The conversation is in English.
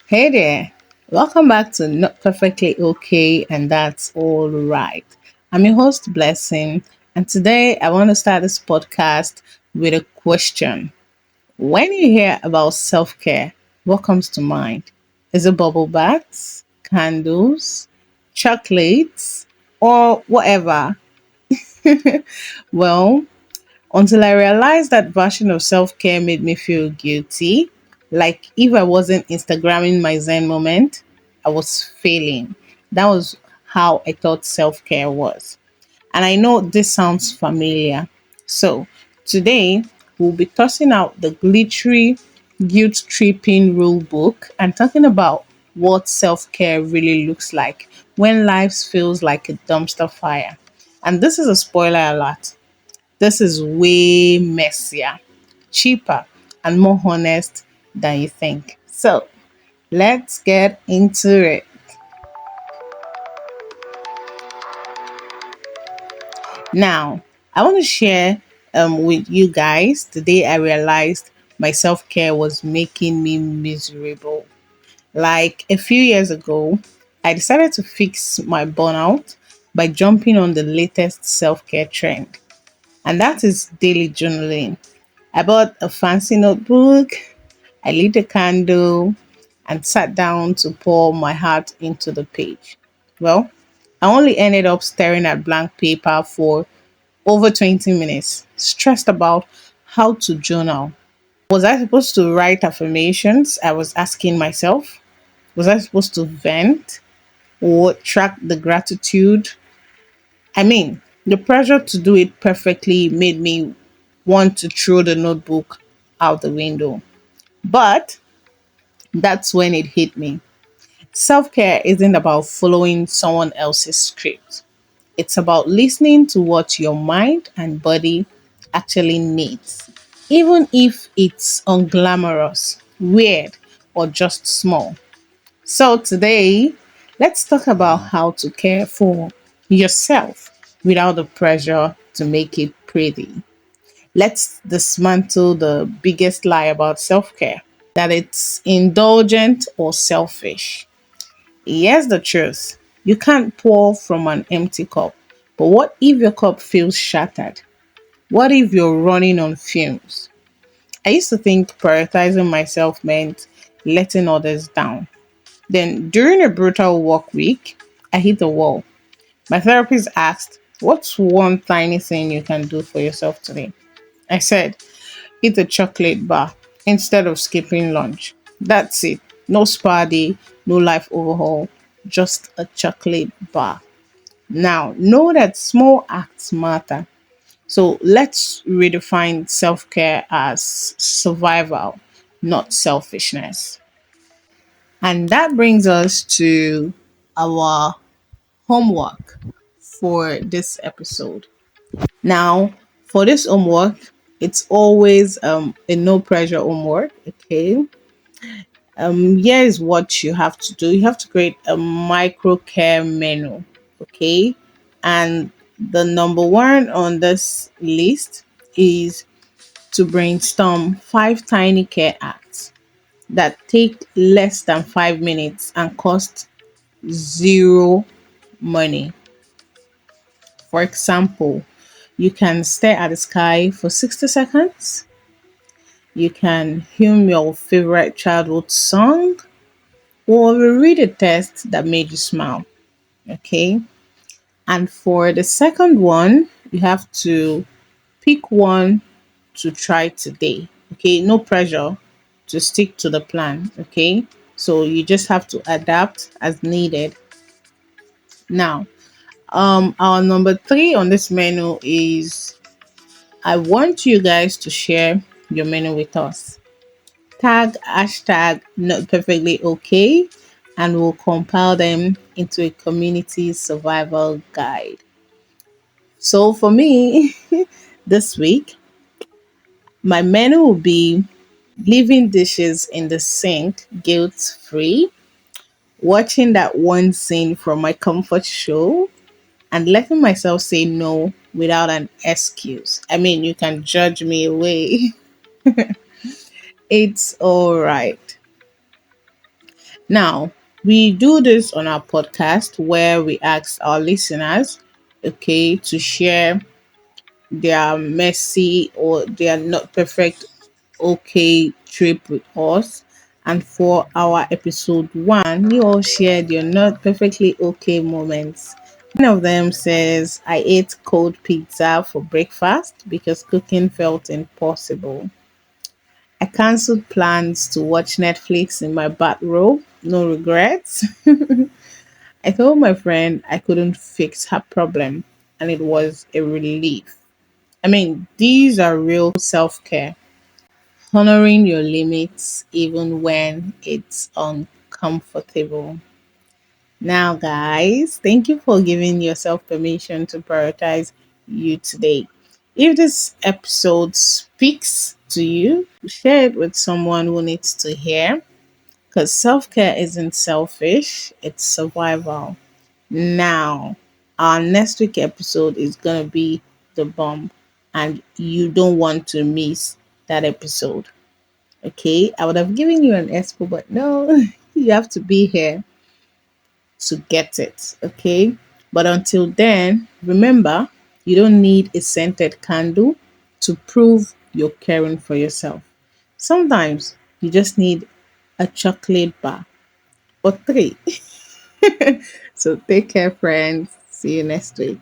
Hey there, welcome back to Not Perfectly Okay, and that's all right. I'm your host, Blessing, and today I want to start this podcast with a question. When you hear about self care, what comes to mind? Is it bubble baths, candles, chocolates, or whatever? Well, until I realized that version of self care made me feel guilty. Like if I wasn't Instagramming my Zen moment, I was failing. That was how I thought self care was. And I know this sounds familiar. So today we'll be tossing out the glittery, guilt tripping rule book and talking about what self care really looks like when life feels like a dumpster fire. And this is a spoiler alert. This is way messier, cheaper, and more honest than you think. So let's get into it. Now, I want to share with you guys the day I realized my self care was making me miserable. Like a few years ago, I decided to fix my burnout by jumping on the latest self care trend, and that is daily journaling. I bought a fancy notebook, I lit a candle, and sat down to pour my heart into the page. Well, I only ended up staring at blank paper for over 20 minutes, stressed about how to journal. Was I supposed to write affirmations? I was asking myself. Was I supposed to vent or track the gratitude? I mean, the pressure to do it perfectly made me want to throw the notebook out the window. But that's when it hit me. Self care isn't about following someone else's script, it's about listening to what your mind and body actually needs, even if it's unglamorous, weird, or just small. So, today, let's talk about how to care for yourself without the pressure to make it pretty. Let's dismantle the biggest lie about self care, that it's indulgent or selfish. Here's the truth, you can't pour from an empty cup. But what if your cup feels shattered? What if you're running on fumes? I used to think prioritizing myself meant letting others down. Then, during a brutal work week, I hit a wall. My therapist asked, "What's one tiny thing you can do for yourself today?" I said, "Eat a chocolate bar instead of skipping lunch." That's it. No spa day, no life overhaul, just a chocolate bar. Now, know that small acts matter. So let's redefine self care as survival, not selfishness. And that brings us to our homework for this episode. Now, for this homework, it's always a no pressure homework. Okay. Here is what you have to do. You have to create a micro care menu. Okay. And the number one on this list is to brainstorm 5 tiny care acts that take less than 5 minutes and cost zero money. For example, you can stare at the sky for 60 seconds. You can hum your favorite childhood song or read a text that made you smile. Okay. And for the second one, you have to pick one to try today. Okay. No pressure to stick to the plan. Okay. So you just have to adapt as needed. Now, our number three on this menu is I want you guys to share your menu with us. Tag hashtag not perfectly okay and we'll compile them into a community survival guide. So for me, this week, my menu will be leaving dishes in the sink guilt free, watching that one scene from my comfort show, and letting myself say no without an excuse. I mean, you can judge me away. It's all right. Now, we do this on our podcast where we ask our listeners, okay, to share their messy or their not perfect okay trip with us. And for our episode one, you all shared your not perfectly okay moments. One of them says, I ate cold pizza for breakfast because cooking felt impossible. I cancelled plans to watch Netflix in my bathrobe. No regrets. I told my friend I couldn't fix her problem, and it was a relief. I mean, these are real self care, honoring your limits even when it's uncomfortable. Now, guys, thank you for giving yourself permission to prioritize you today. If this episode speaks to you, share it with someone who needs to hear because self care isn't selfish, it's survival. Now, our next week episode is going to be the bomb, and you don't want to miss that episode. Okay, I would have given you an expo, but no, you have to be here to get it. Okay, but until then, remember you don't need a scented candle to prove you're caring for yourself. Sometimes you just need a chocolate bar or three. So take care, friends. See you next week.